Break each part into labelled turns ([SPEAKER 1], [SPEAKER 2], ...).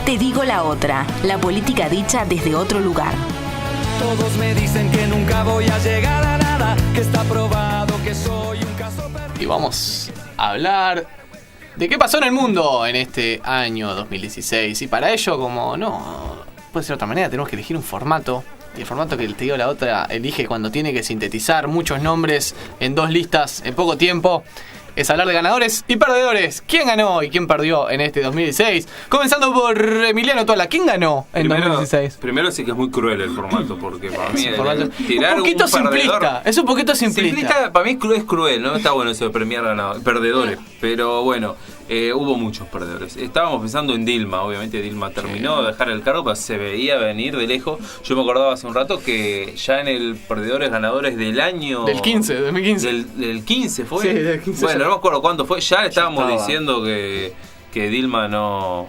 [SPEAKER 1] Te digo la otra, la política dicha desde otro lugar.
[SPEAKER 2] Todos me dicen que nunca voy a llegar a nada, que está probado que soy un caso perdido.
[SPEAKER 3] Y vamos a hablar de qué pasó en el mundo en este año 2016. Y para ello, como no puede ser de otra manera, tenemos que elegir un formato. Y el formato que te digo la otra elige cuando tiene que sintetizar muchos nombres en 2 listas en poco tiempo. Es hablar de ganadores y perdedores. ¿Quién ganó y quién perdió en este 2016? Comenzando por Emiliano Tola. ¿Quién ganó en 2016?
[SPEAKER 4] Primero sí que es muy cruel el formato, porque para mí
[SPEAKER 3] tirar un poquito simplista. Es un poquito simplista.
[SPEAKER 4] Para mí es cruel, no está bueno eso de premiar perdedores. Pero bueno, hubo muchos perdedores. Estábamos pensando en Dilma. Obviamente Dilma terminó de dejar el cargo, pero se veía venir de lejos. Yo me acordaba hace un rato que ya en el perdedores ganadores del año...
[SPEAKER 3] Del 2015.
[SPEAKER 4] Del 15 fue.
[SPEAKER 3] Sí, del 15.
[SPEAKER 4] Bueno, no me acuerdo cuánto fue. Ya estábamos diciendo que Dilma no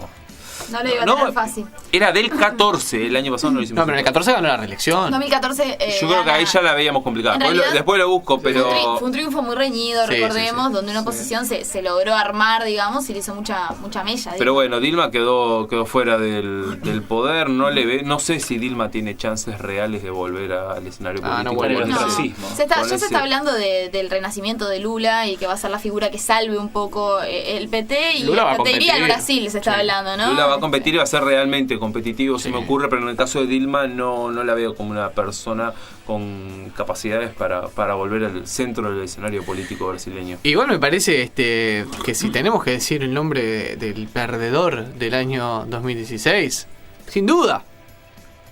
[SPEAKER 5] le iba a tener fácil.
[SPEAKER 4] Era del 14, el año pasado no lo hicimos.
[SPEAKER 3] No, pero en el 14 ganó la reelección.
[SPEAKER 5] 2014.
[SPEAKER 4] Yo creo que ahí ya la veíamos complicada. Después lo busco, pero.
[SPEAKER 5] Fue un triunfo muy reñido,
[SPEAKER 3] sí,
[SPEAKER 5] recordemos,
[SPEAKER 3] sí.
[SPEAKER 5] donde una oposición se logró armar, digamos, y le hizo mucha mella.
[SPEAKER 4] Pero bueno, Dilma quedó fuera del poder. No sé si Dilma tiene chances reales de volver al escenario político.
[SPEAKER 5] Ya se está hablando del renacimiento de Lula y que va a ser la figura que salve un poco el PT. Y
[SPEAKER 3] Lula
[SPEAKER 5] te diría el Brasil se está hablando, ¿no?
[SPEAKER 4] Lula va a competir y va a ser realmente competitivo, se me ocurre, pero en el caso de Dilma no la veo como una persona con capacidades para volver al centro del escenario político brasileño.
[SPEAKER 3] Igual me parece que si tenemos que decir el nombre del perdedor del año 2016, sin duda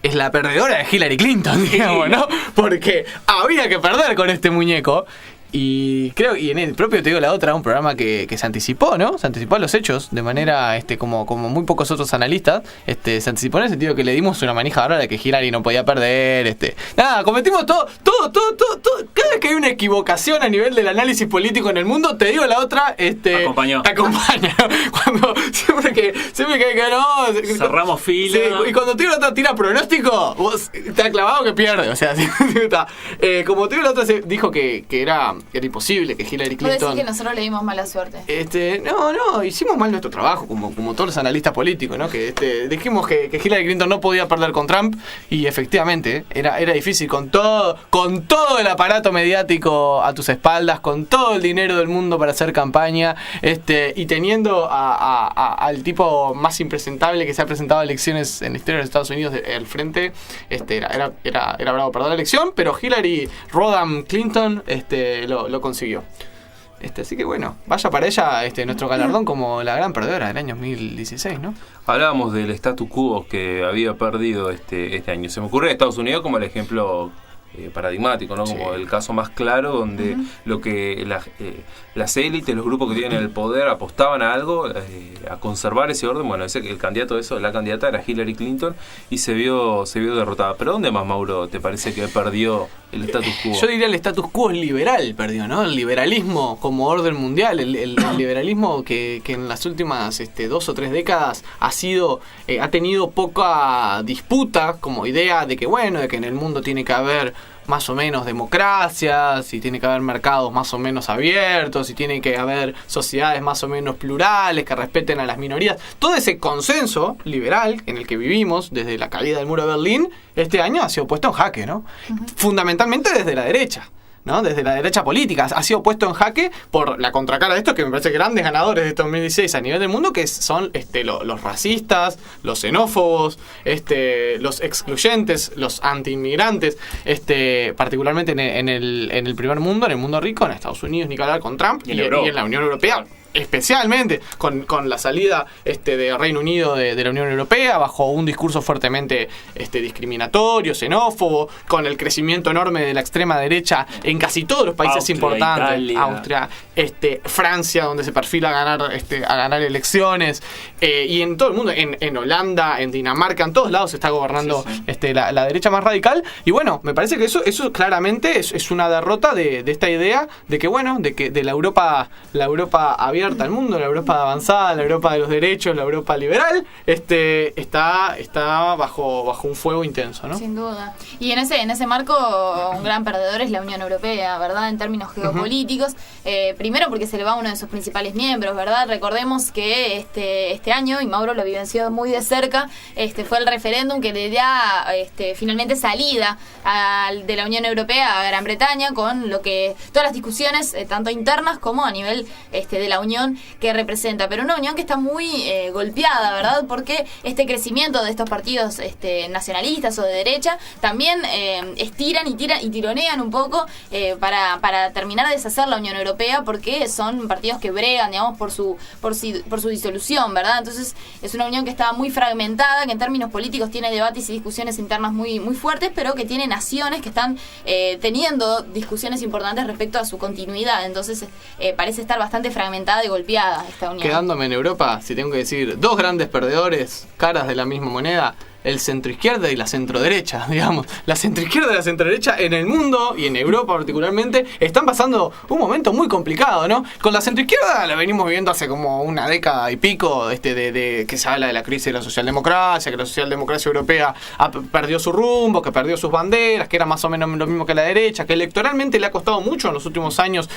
[SPEAKER 3] es la perdedora de Hillary Clinton, digamos, ¿no? Porque había que perder con este muñeco. Y creo, y en el propio Te digo la otra, un programa que se anticipó, ¿no? Se anticipó a los hechos de manera como muy pocos otros analistas. Se anticipó en el sentido que le dimos una manija ahora de que Hillary no podía perder. Nada, cometimos todo. Cada vez que hay una equivocación a nivel del análisis político en el mundo, Te digo la otra, te acompaña. Cuando siempre que no,
[SPEAKER 6] cerramos fila.
[SPEAKER 3] Sí, y cuando Te digo la otra tira pronóstico, vos te has clavado que pierde. O sea, como Te digo la otra se dijo que era imposible que Hillary Clinton...
[SPEAKER 5] ¿Puedo decir que nosotros le dimos mala suerte?
[SPEAKER 3] No, hicimos mal nuestro trabajo, como todos los analistas políticos, ¿no? Que dijimos que Hillary Clinton no podía perder con Trump, y efectivamente era difícil con todo el aparato mediático a tus espaldas, con todo el dinero del mundo para hacer campaña, y teniendo al tipo más impresentable que se ha presentado a elecciones en la historia de los Estados Unidos al frente. Era bravo perder la elección, pero Hillary Rodham Clinton lo consiguió. Así que bueno, vaya para ella nuestro galardón como la gran perdedora del año 2016, ¿no?
[SPEAKER 4] Hablábamos del status quo que había perdido este año. Se me ocurre Estados Unidos como el ejemplo paradigmático, ¿no? Como el caso más claro donde lo que las élites, los grupos que tienen el poder apostaban a algo, a conservar ese orden. Bueno, el candidato de eso, la candidata era Hillary Clinton y se vio derrotada. ¿Pero dónde más, Mauro, te parece que perdió el status quo?
[SPEAKER 3] Yo diría el status quo liberal perdió, ¿no? El liberalismo como orden mundial, el liberalismo que en las últimas 2 o 3 décadas ha tenido poca disputa como idea de que en el mundo tiene que haber más o menos democracias, y tiene que haber mercados más o menos abiertos, y tiene que haber sociedades más o menos plurales que respeten a las minorías. Todo ese consenso liberal en el que vivimos desde la caída del muro de Berlín, este año ha sido puesto en jaque, ¿no? Fundamentalmente desde la derecha, ¿no? Desde la derecha política ha sido puesto en jaque por la contracara de esto, que me parece grandes ganadores de este 2016 a nivel del mundo, que son los racistas, los xenófobos, los excluyentes, los anti-inmigrantes, particularmente en el primer mundo, en el mundo rico, en Estados Unidos, ni que hablar con Trump, y en la Unión Europea. Especialmente con la salida de Reino Unido de la Unión Europea, bajo un discurso fuertemente discriminatorio, xenófobo, con el crecimiento enorme de la extrema derecha en casi todos los países importantes,
[SPEAKER 6] Italia.
[SPEAKER 3] Austria, Francia, donde se perfila a ganar elecciones, y en todo el mundo, en Holanda, en Dinamarca, en todos lados se está gobernando la derecha más radical. Y bueno, me parece que eso claramente es una derrota de esta idea de que de la Europa abierta abierta al mundo, la Europa avanzada, la Europa de los derechos, la Europa liberal, está bajo un fuego intenso, ¿no?
[SPEAKER 5] Sin duda. Y en ese marco, un gran perdedor es la Unión Europea, ¿verdad? En términos geopolíticos. Primero porque se le va uno de sus principales miembros, ¿verdad? Recordemos que este año, y Mauro lo vivenció muy de cerca, fue el referéndum que le da finalmente salida de la Unión Europea a Gran Bretaña, con todas las discusiones, tanto internas como a nivel de la Unión que representa. Pero una Unión que está muy golpeada, ¿verdad? Porque este crecimiento de estos partidos nacionalistas o de derecha también estiran y tironean un poco para terminar de deshacer la Unión Europea, porque son partidos que bregan, digamos, por su disolución, ¿verdad? Entonces es una unión que está muy fragmentada, que en términos políticos tiene debates y discusiones internas muy, muy fuertes, pero que tiene naciones que están teniendo discusiones importantes respecto a su continuidad. Entonces parece estar bastante fragmentada y golpeada esta unión.
[SPEAKER 3] Quedándome en Europa, si tengo que decir, dos grandes perdedores, caras de la misma moneda: el centroizquierda y la centroderecha, digamos. La centroizquierda y la centroderecha en el mundo, y en Europa particularmente, están pasando un momento muy complicado, ¿no? Con la centroizquierda la venimos viviendo hace como una década y pico, de que se habla de la crisis de la socialdemocracia, que la socialdemocracia europea perdió su rumbo, que perdió sus banderas, que era más o menos lo mismo que la derecha, que electoralmente le ha costado mucho en los últimos años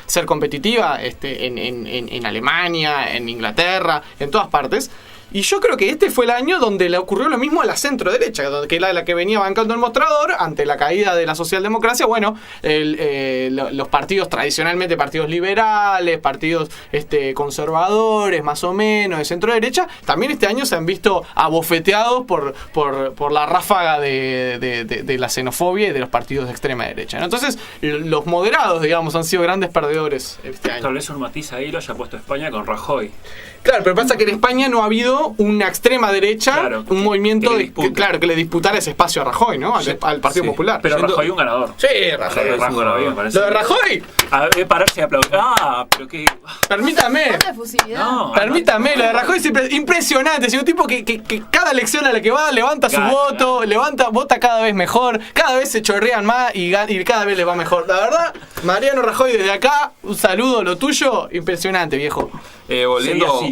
[SPEAKER 3] ser competitiva en Alemania, en Inglaterra, en todas partes. Y yo creo que este fue el año donde le ocurrió lo mismo a la centro-derecha, que era la que venía bancando el mostrador ante la caída de la socialdemocracia. Bueno, los partidos tradicionalmente, partidos liberales, partidos conservadores, más o menos, de centro-derecha, también este año se han visto abofeteados por la ráfaga de la xenofobia y de los partidos de extrema derecha, ¿no? Entonces, los moderados, digamos, han sido grandes perdedores este año.
[SPEAKER 6] Tal vez un matiz ahí lo haya puesto España con Rajoy.
[SPEAKER 3] Claro, pero pasa que en España no ha habido una extrema derecha, claro, un movimiento que le disputara ese espacio a Rajoy, ¿no? Al Partido Popular.
[SPEAKER 6] Pero Rajoy un ganador.
[SPEAKER 3] Sí, Rajoy es un ganador.
[SPEAKER 6] Me parece.
[SPEAKER 3] ¿Lo de Rajoy?
[SPEAKER 6] A ver, pararse y aplaudir. Pero qué...
[SPEAKER 3] Permítame. Permítame, lo de Rajoy es impresionante. Es un tipo que cada elección a la que va levanta su voto, vota cada vez mejor, cada vez se chorrean más y cada vez les va mejor. La verdad, Mariano Rajoy, desde acá, un saludo, lo tuyo, impresionante, viejo.
[SPEAKER 4] Volviendo,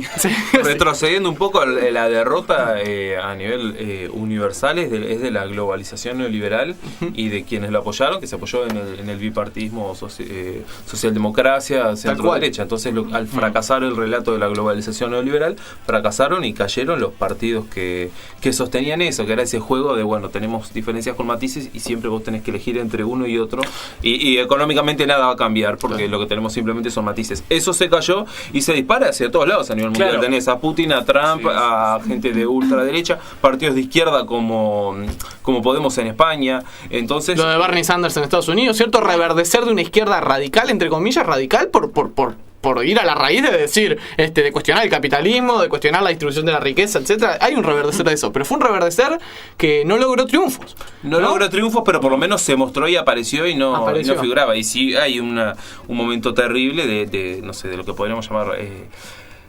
[SPEAKER 4] retrocediendo un poco, la derrota a nivel universal es de la globalización neoliberal y de quienes lo apoyaron, que se apoyó en el bipartidismo socialdemocracia, centro-derecha. Entonces, al fracasar el relato de la globalización neoliberal, fracasaron y cayeron los partidos que sostenían eso, que era ese juego de, bueno, tenemos diferencias con matices y siempre vos tenés que elegir entre uno y otro, y económicamente nada va a cambiar, porque lo que tenemos simplemente son matices. Eso se cayó y se dispara hacia todos lados a nivel mundial. Tenés a Putin, a Trump, a gente de ultraderecha, partidos de izquierda como Podemos en España. Entonces,
[SPEAKER 3] lo de Bernie Sanders en Estados Unidos, ¿cierto? Reverdecer de una izquierda radical, entre comillas, radical por ir a la raíz de decir, de cuestionar el capitalismo, de cuestionar la distribución de la riqueza, etcétera. Hay un reverdecer de eso, pero fue un reverdecer que no logró triunfos.
[SPEAKER 4] No logró triunfos, pero por lo menos se mostró y apareció y no figuraba. Y sí hay un momento terrible de no sé, de lo que podríamos llamar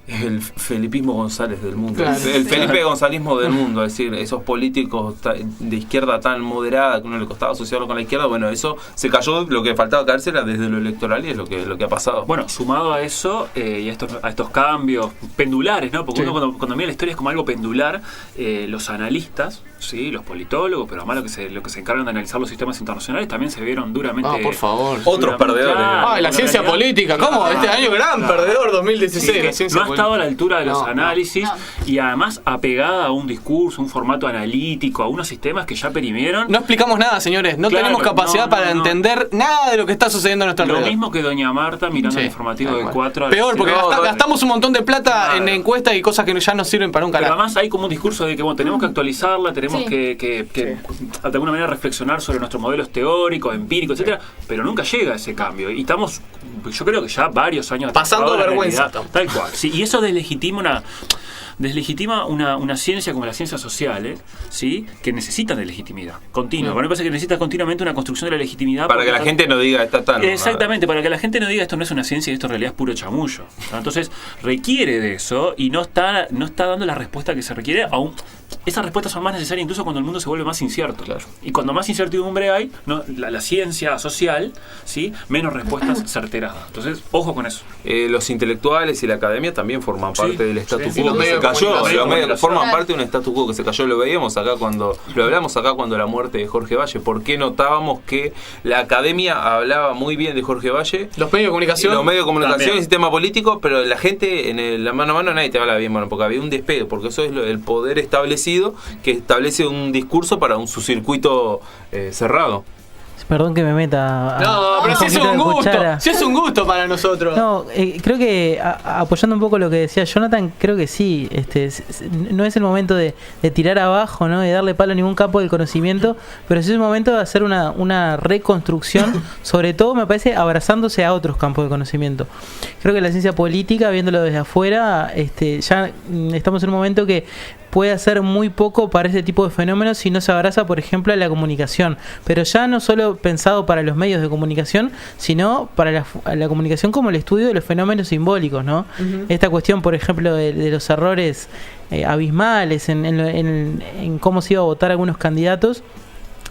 [SPEAKER 4] el Felipismo González del mundo, claro. El Felipe Gonzalismo del mundo, es decir, esos políticos de izquierda tan moderada que uno le costaba asociarlo con la izquierda. Bueno, eso se cayó, lo que faltaba caerse era desde lo electoral y es lo que ha pasado.
[SPEAKER 6] Bueno, sumado a eso y a estos cambios pendulares, ¿no? Porque uno cuando mira la historia es como algo pendular. Los analistas, sí, los politólogos, pero además lo que se encargan de analizar los sistemas internacionales también se vieron duramente.
[SPEAKER 3] Por favor.
[SPEAKER 4] Otros perdedores.
[SPEAKER 3] La ciencia política, ¿cómo? Este año gran perdedor 2016, la ciencia
[SPEAKER 6] política. Estado a la altura de los análisis y además apegada a un discurso, un formato analítico, a unos sistemas que ya perimieron.
[SPEAKER 3] No explicamos nada, señores. No tenemos capacidad para entender nada de lo que está sucediendo en nuestro alrededor.
[SPEAKER 6] Lo mismo que doña Marta mirando el informativo de 4 a
[SPEAKER 3] peor, porque gastamos un montón de plata en encuestas y cosas que ya no sirven para un carajo.
[SPEAKER 6] Pero además hay como un discurso de que tenemos que actualizarla, tenemos que de alguna manera reflexionar sobre nuestros modelos teóricos, empíricos, etcétera, pero nunca llega ese cambio. Y estamos, yo creo que ya varios años
[SPEAKER 3] pasando vergüenza.
[SPEAKER 6] Tal cual. Sí, y eso deslegitima una ciencia como las ciencias sociales, ¿sí? Que necesitan de legitimidad continua. Bueno, me parece que necesita continuamente una construcción de la legitimidad.
[SPEAKER 4] Para que la gente no diga está tan...
[SPEAKER 6] Exactamente, para que la gente no diga esto no es una ciencia y esto en realidad es puro chamullo. Entonces requiere de eso y no está dando la respuesta que se requiere esas respuestas son más necesarias incluso cuando el mundo se vuelve más incierto.
[SPEAKER 4] Claro.
[SPEAKER 6] Y cuando más incertidumbre hay, ¿no? la ciencia social, ¿sí? Menos respuestas certeras. Entonces, ojo con eso.
[SPEAKER 4] Los intelectuales y la academia también forman parte del statu
[SPEAKER 6] sí,
[SPEAKER 4] quo
[SPEAKER 3] los
[SPEAKER 4] que
[SPEAKER 3] medios
[SPEAKER 4] se
[SPEAKER 3] de
[SPEAKER 4] cayó.
[SPEAKER 3] comunicación.
[SPEAKER 4] Los medios forman parte de un statu quo que se cayó. Lo veíamos acá lo hablamos acá cuando la muerte de Jorge Valle. ¿Por qué notábamos que la academia hablaba muy bien de Jorge Valle?
[SPEAKER 3] Los medios de comunicación.
[SPEAKER 4] Los medios de comunicación y
[SPEAKER 6] También.
[SPEAKER 4] el sistema político, pero la gente en la mano a mano nadie te habla bien, bueno, porque había un despegue, porque eso es el poder establecido que establece un discurso para su circuito cerrado.
[SPEAKER 7] Perdón que me meta.
[SPEAKER 3] No, pero si es
[SPEAKER 7] poquito
[SPEAKER 3] un
[SPEAKER 7] de
[SPEAKER 3] gusto.
[SPEAKER 7] cuchara.
[SPEAKER 3] Si es un gusto para nosotros.
[SPEAKER 7] No, creo que apoyando un poco lo que decía Jonathan, creo que sí, no es el momento de tirar abajo, ¿no? De darle palo a ningún campo del conocimiento, pero sí es el momento de hacer una reconstrucción, sobre todo me parece abrazándose a otros campos de conocimiento. Creo que la ciencia política, viéndolo desde afuera, ya estamos en un momento que puede hacer muy poco para ese tipo de fenómenos si no se abraza, por ejemplo, a la comunicación, pero ya no solo pensado para los medios de comunicación, sino para la comunicación como el estudio de los fenómenos simbólicos, ¿no? Uh-huh. Esta cuestión, por ejemplo, de los errores abismales en cómo se iba a votar algunos candidatos,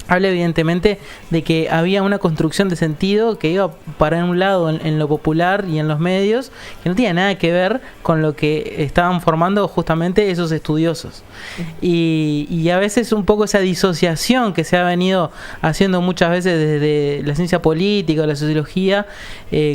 [SPEAKER 7] habla evidentemente de que había una construcción de sentido que iba para un lado en lo popular y en los medios, que no tenía nada que ver con lo que estaban formando justamente esos estudiosos. Y a veces un poco esa disociación que se ha venido haciendo muchas veces desde la ciencia política o la sociología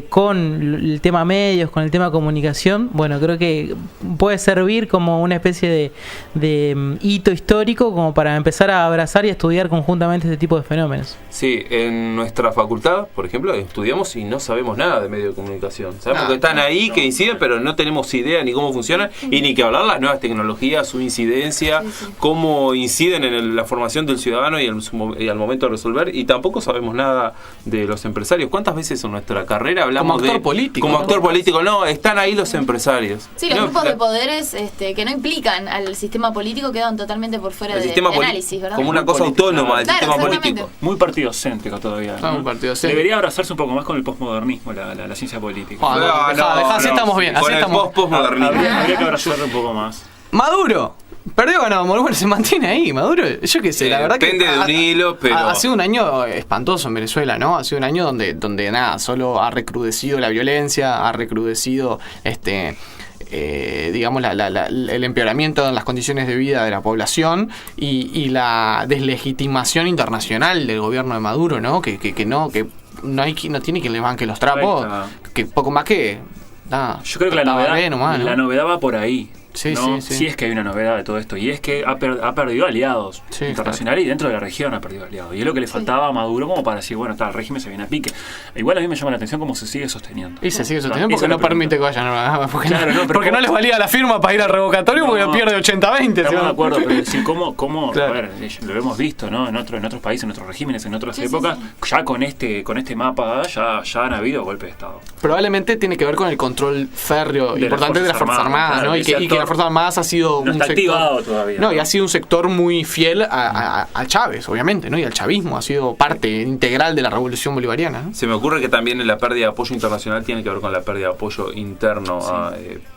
[SPEAKER 7] con el tema medios, con el tema comunicación, bueno, creo que puede servir como una especie de hito histórico como para empezar a abrazar y a estudiar conjuntamente este tipo de fenómenos.
[SPEAKER 4] Sí, en nuestra facultad, por ejemplo, estudiamos y no sabemos nada de medios de comunicación. Sabemos que están ahí, que inciden, pero no tenemos idea ni cómo funcionan y ni que hablar las nuevas tecnologías, su incidencia, cómo inciden en la formación del ciudadano y al momento de resolver, y tampoco sabemos nada de los empresarios. ¿Cuántas veces en nuestra carrera hablamos
[SPEAKER 3] como actor político?
[SPEAKER 4] Como actor político, no, están ahí los empresarios.
[SPEAKER 5] Sí, los grupos de poderes que no implican al sistema político quedan totalmente por fuera de análisis, ¿verdad?
[SPEAKER 4] Como una cosa autónoma del sistema político.
[SPEAKER 6] Muy partidocéntrico todavía, ¿no?
[SPEAKER 3] Muy partidocéntrico.
[SPEAKER 6] Debería abrazarse un poco más con el postmodernismo, la ciencia política.
[SPEAKER 3] Así estamos bien.
[SPEAKER 4] Con
[SPEAKER 3] así
[SPEAKER 4] el postmodernismo.
[SPEAKER 6] Habría que abrazarlo un poco más.
[SPEAKER 3] Maduro. Perdió o ganó, bueno, se mantiene ahí, Maduro. Yo qué sé, la verdad
[SPEAKER 4] depende
[SPEAKER 3] que.
[SPEAKER 4] Depende de un hilo, pero.
[SPEAKER 3] Ha sido un año espantoso en Venezuela, ¿no? Ha sido un año donde nada, solo ha recrudecido la violencia, ha recrudecido digamos el empeoramiento en las condiciones de vida de la población y la deslegitimación internacional del gobierno de Maduro, ¿no? Que no tiene quien le banque los trapos, que poco más que nada.
[SPEAKER 6] Yo creo que la novedad va por ahí.
[SPEAKER 3] Sí,
[SPEAKER 6] ¿no?
[SPEAKER 3] sí.
[SPEAKER 6] Sí es que hay una novedad de todo esto, y es que ha perdido aliados internacionales, y dentro de la región ha perdido aliados, y es lo que le faltaba a Maduro como para decir, bueno, el régimen se viene a pique. Igual a mí me llama la atención cómo se sigue sosteniendo.
[SPEAKER 3] Y se sigue sosteniendo porque no permite que vayan, porque no les valía la firma para ir al revocatorio, porque pierde 80-20.
[SPEAKER 6] Estamos de acuerdo, pero decir cómo a ver, lo hemos visto, ¿no? En otros países, en otros regímenes, en otras épocas, ya con este mapa ya han habido golpes de Estado.
[SPEAKER 3] Probablemente tiene que ver con el control férreo importante de las Fuerzas Armadas, ¿no? Y que las Fuerzas Armadas ha sido
[SPEAKER 6] no
[SPEAKER 3] un
[SPEAKER 6] está
[SPEAKER 3] sector
[SPEAKER 6] activado todavía.
[SPEAKER 3] No, y ha sido un sector muy fiel a Chávez, obviamente, ¿no? Y al chavismo, ha sido parte integral de la revolución bolivariana, ¿no?
[SPEAKER 4] Se me ocurre que también la pérdida de apoyo internacional tiene que ver con la pérdida de apoyo interno,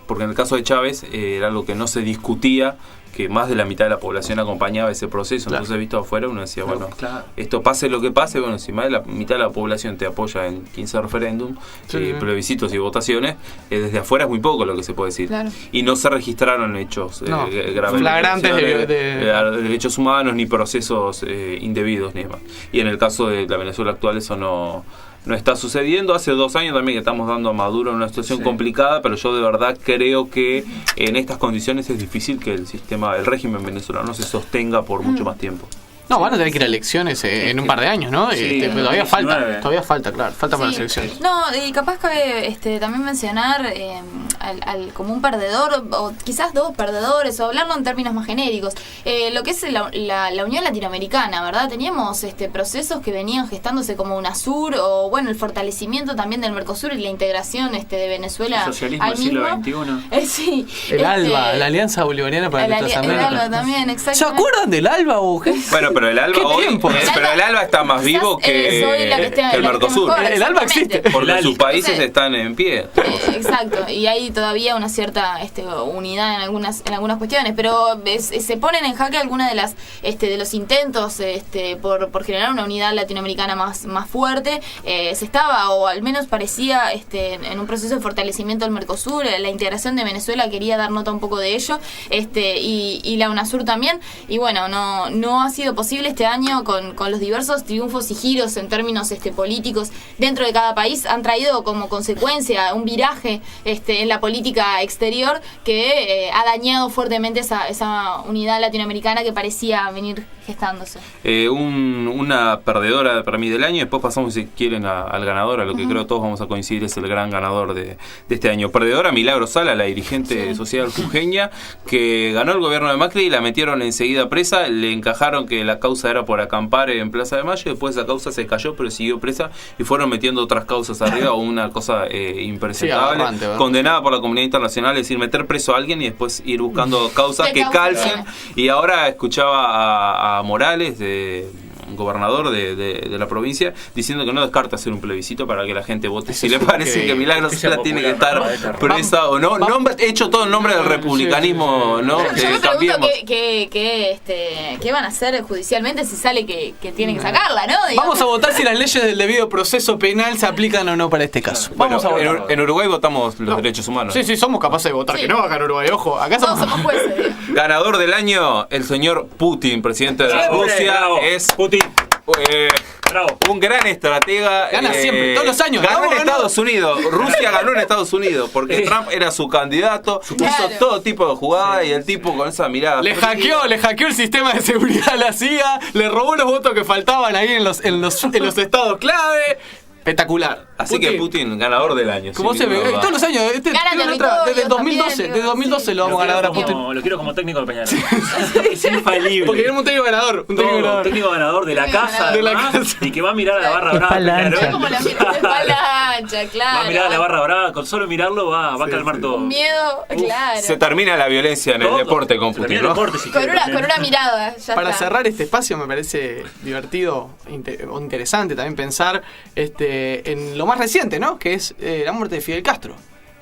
[SPEAKER 4] porque en el caso de Chávez era algo que no se discutía, que más de la mitad de la población acompañaba ese proceso. Claro. Entonces, visto afuera, uno decía, bueno, esto pase lo que pase, bueno, si más de la mitad de la población te apoya en 15 referéndums, plebiscitos y votaciones, desde afuera es muy poco lo que se puede decir.
[SPEAKER 5] Claro.
[SPEAKER 4] Y no se registraron hechos graves,
[SPEAKER 3] flagrantes de
[SPEAKER 4] derechos humanos, ni procesos indebidos, ni demás. Y en el caso de la Venezuela actual eso no está sucediendo. Hace 2 años también que estamos dando a Maduro en una situación complicada, pero yo de verdad creo que en estas condiciones es difícil que el régimen venezolano se sostenga por mucho más tiempo.
[SPEAKER 3] No, van a tener que ir a elecciones en un par de años, ¿no? Pero todavía falta, claro, falta para las elecciones.
[SPEAKER 5] No, y capaz cabe también mencionar como un perdedor, o quizás 2 perdedores, o hablarlo en términos más genéricos. Lo que es la Unión Latinoamericana, ¿verdad? Teníamos procesos que venían gestándose como UNASUR, o bueno, el fortalecimiento también del Mercosur y la integración de Venezuela
[SPEAKER 6] el socialismo
[SPEAKER 5] al
[SPEAKER 6] del siglo
[SPEAKER 5] mismo.
[SPEAKER 6] XXI.
[SPEAKER 5] Sí.
[SPEAKER 3] El ALBA, la Alianza Bolivariana para las Américas.
[SPEAKER 5] El ALBA también, exactamente.
[SPEAKER 3] ¿Se acuerdan del ALBA, mujer?
[SPEAKER 4] Bueno, pero el ALBA pero el ALBA está más vivo que el Mercosur.
[SPEAKER 3] El ALBA existe.
[SPEAKER 4] Porque sus países están en pie.
[SPEAKER 5] Exacto, y hay todavía una cierta unidad en algunas cuestiones, pero se ponen en jaque algunas de las de los intentos por generar una unidad latinoamericana más fuerte. Se estaba, o al menos parecía, en un proceso de fortalecimiento del Mercosur. La integración de Venezuela quería dar nota un poco de ello, y la UNASUR también, y bueno, no ha sido posible este año con los diversos triunfos y giros en términos políticos dentro de cada país. Han traído como consecuencia un viraje en la política exterior que ha dañado fuertemente esa unidad latinoamericana que parecía venir gestándose.
[SPEAKER 4] Una perdedora para mí del año, después pasamos, si quieren, al ganador, a lo que creo todos vamos a coincidir es el gran ganador de este año. Perdedora, Milagro Sala, la dirigente social jujeña, que ganó el gobierno de Macri y la metieron enseguida presa. Le encajaron que la causa era por acampar en Plaza de Mayo, después esa causa se cayó, pero siguió presa y fueron metiendo otras causas arriba, una cosa impresentable, condenada por la comunidad internacional, es decir, meter preso a alguien y después ir buscando causas que calcen. Y ahora escuchaba a Morales, un gobernador de la provincia, diciendo que no descarta hacer un plebiscito para que la gente vote. Si le parece que Milagro Sala tiene que estar presa o no, hecho todo en nombre del republicanismo, ¿no?
[SPEAKER 5] Yo me pregunto qué van a hacer judicialmente si sale que tienen que sacarla, ¿no? Digamos.
[SPEAKER 3] Vamos a votar si las leyes del debido proceso penal se aplican o no para este caso. Vamos a votar.
[SPEAKER 4] En Uruguay votamos los derechos humanos.
[SPEAKER 3] Sí, somos capaces de votar, que no acá en Uruguay, ojo, acá
[SPEAKER 5] todos somos jueces.
[SPEAKER 4] Ganador del año, el señor Putin, presidente de Rusia.
[SPEAKER 6] Bravo.
[SPEAKER 4] Es
[SPEAKER 6] Putin. Bravo.
[SPEAKER 4] Un gran estratega.
[SPEAKER 3] Gana siempre, todos los años.
[SPEAKER 4] Ganó en Estados Unidos. Rusia ganó en Estados Unidos porque Trump era su candidato. Hizo todo tipo de jugadas y el tipo con esa mirada.
[SPEAKER 3] Le hackeó el sistema de seguridad a la CIA, le robó los votos que faltaban ahí en los estados clave. Espectacular.
[SPEAKER 4] Así que Putin, ganador del año.
[SPEAKER 3] Como se ve, todos los años, desde el 2012, desde 2012 lo vamos a ganar a Putin.
[SPEAKER 6] Lo quiero como técnico de Peñarol. Es infalible.
[SPEAKER 3] Porque queremos un técnico ganador. Un
[SPEAKER 6] técnico ganador de la casa, y que va a mirar a la barra brava.
[SPEAKER 5] Es como la ancha, claro.
[SPEAKER 6] Va a mirar a la barra brava, con solo mirarlo va a calmar todo.
[SPEAKER 5] Un miedo, claro.
[SPEAKER 4] Se termina la violencia en el deporte con Putin, ¿no?
[SPEAKER 5] Con una mirada, ya
[SPEAKER 3] Para
[SPEAKER 5] está.
[SPEAKER 3] cerrar este espacio me parece divertido o interesante también pensar en lo más reciente, ¿no? Que es la muerte de Fidel Castro.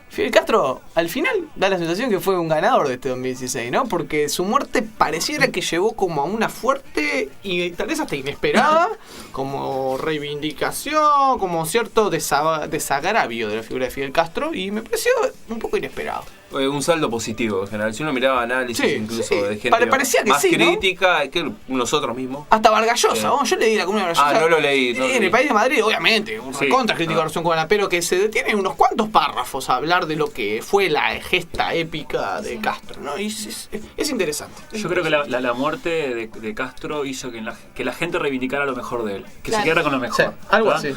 [SPEAKER 3] Fidel Castro, al final, da la sensación que fue un ganador de este 2016, ¿no? Porque su muerte pareciera que llevó como a una fuerte y tal vez hasta inesperada, como reivindicación, como cierto desagravio de la figura de Fidel Castro, y me pareció un poco inesperado.
[SPEAKER 4] Un saldo positivo en general. Si uno miraba análisis incluso de gente
[SPEAKER 3] parecía que
[SPEAKER 4] más crítica,
[SPEAKER 3] ¿no?
[SPEAKER 4] que nosotros mismos.
[SPEAKER 3] Hasta Vargas Llosa, yo leí la columna de Vargas Llosa.
[SPEAKER 4] No lo leí.
[SPEAKER 3] En el País de Madrid, obviamente, un recontra crítico de Rosón Cubana, pero que se detiene en unos cuantos párrafos a hablar de lo que fue la gesta épica de Castro, ¿no? Y es interesante.
[SPEAKER 6] Yo creo que la muerte de Castro hizo que la gente reivindicara lo mejor de él, que se quedara con lo mejor.
[SPEAKER 3] Sí, algo así.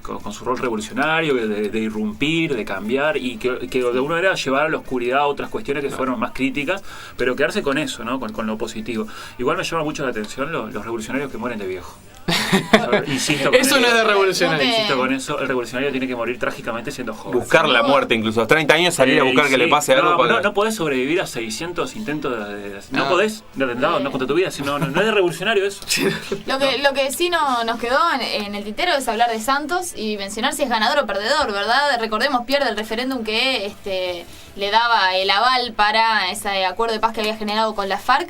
[SPEAKER 6] Con su rol revolucionario, de irrumpir, de cambiar, y que de alguna manera llevar a la oscuridad otras cuestiones que fueron más críticas, pero quedarse con eso, ¿no? Con lo positivo. Igual me llama mucho la atención los revolucionarios que mueren de viejo. Insisto con
[SPEAKER 3] eso no es de revolucionario.
[SPEAKER 6] Insisto con eso, el revolucionario tiene que morir trágicamente siendo joven.
[SPEAKER 4] Buscar la muerte, incluso a 30 años salir a buscar que le pase algo.
[SPEAKER 6] No podés sobrevivir a 600 intentos no podés, de atentado, no contra tu vida, no es de revolucionario eso.
[SPEAKER 5] Lo que sí nos quedó en el tintero es hablar de Santos y mencionar si es ganador o perdedor, ¿verdad? Recordemos, pierde el referéndum que le daba el aval para ese acuerdo de paz que había generado con la FARC,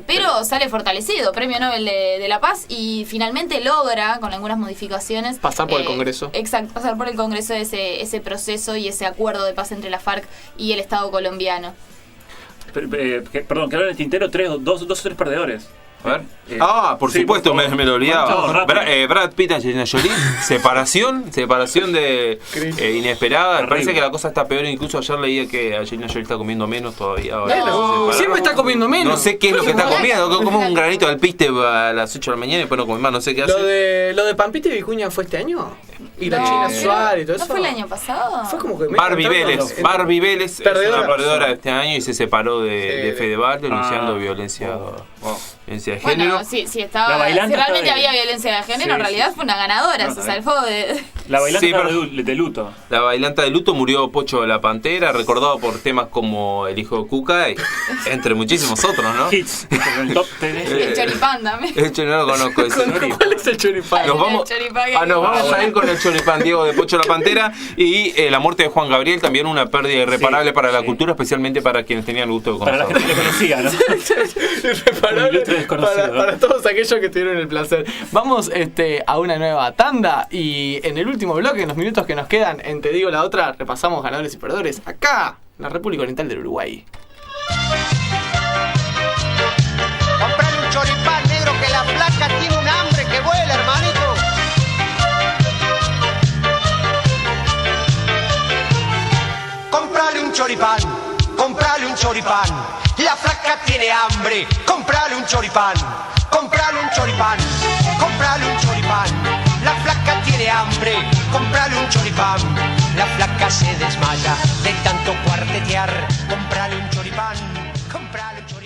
[SPEAKER 5] pero sale fortalecido, Premio Nobel de la Paz, y finalmente logra, con algunas modificaciones,
[SPEAKER 3] pasar por el Congreso.
[SPEAKER 5] Exacto, pasar por el Congreso ese proceso y ese acuerdo de paz entre la FARC y el Estado colombiano.
[SPEAKER 6] Perdón, quedaron en el tintero dos o tres perdedores.
[SPEAKER 4] A ver. Por supuesto, me lo olvidaba. Brad Pitt y Angelina Jolie, separación de inesperada. Me parece que la cosa está peor. Incluso ayer leía que Angelina Jolie está comiendo menos todavía.
[SPEAKER 3] Siempre está comiendo menos.
[SPEAKER 4] No sé qué es lo que está comiendo. Como un granito de alpiste a las 8 de la mañana y después no come más. No sé qué hace.
[SPEAKER 3] Lo de Pampita y Vicuña fue este año. Y la China Suárez y todo eso.
[SPEAKER 5] ¿No fue el año pasado?
[SPEAKER 3] Fue como que
[SPEAKER 4] Barbie Vélez es una perdedora de este año y se separó de Fedeval denunciando violencia. violencia de género.
[SPEAKER 5] Bueno, sí, estaba,
[SPEAKER 6] La bailanta
[SPEAKER 5] si realmente
[SPEAKER 6] está de-
[SPEAKER 5] había violencia de género,
[SPEAKER 6] Sí,
[SPEAKER 5] en realidad
[SPEAKER 6] sí.
[SPEAKER 5] fue una ganadora,
[SPEAKER 6] No,
[SPEAKER 5] se
[SPEAKER 6] está bien.
[SPEAKER 5] salvó de...
[SPEAKER 6] La bailanta
[SPEAKER 4] Sí,
[SPEAKER 6] estaba
[SPEAKER 4] pero-
[SPEAKER 6] de luto.
[SPEAKER 4] La bailanta de luto murió Pocho de la Pantera, recordado por temas como El hijo de Cuca, y entre muchísimos otros, ¿no?
[SPEAKER 6] Hits. En el top 10.
[SPEAKER 5] El choripán también.
[SPEAKER 4] De hecho, no lo conozco ese.
[SPEAKER 3] ¿Cuál es el choripán?
[SPEAKER 4] Nos vamos, nos vamos a ir con el choripán, Diego, de Pocho la Pantera, y la muerte de Juan Gabriel, también una pérdida irreparable
[SPEAKER 6] Sí,
[SPEAKER 4] para la
[SPEAKER 6] sí.
[SPEAKER 4] cultura, especialmente para quienes tenían el gusto de
[SPEAKER 6] Para la
[SPEAKER 4] conocerlo.
[SPEAKER 6] gente que le conocía, ¿no?
[SPEAKER 3] Irreparable
[SPEAKER 6] Un ilustre desconocido.
[SPEAKER 3] para todos aquellos que tuvieron el placer. Vamos a una nueva tanda y en el último bloque, en los minutos que nos quedan, en Te Digo la Otra, repasamos ganadores y perdedores acá, en la República Oriental del Uruguay.
[SPEAKER 8] Comprale un choripán, negro, que la flaca tiene un hambre que vuela, hermanito. Comprale un choripán, comprale un choripán. La flaca tiene hambre, comprale un choripán. Comprale un choripán, comprale un choripán. La flaca tiene hambre, comprale un choripán. La flaca se desmaya de tanto cuartetear. Comprale un choripán, comprale un choripán.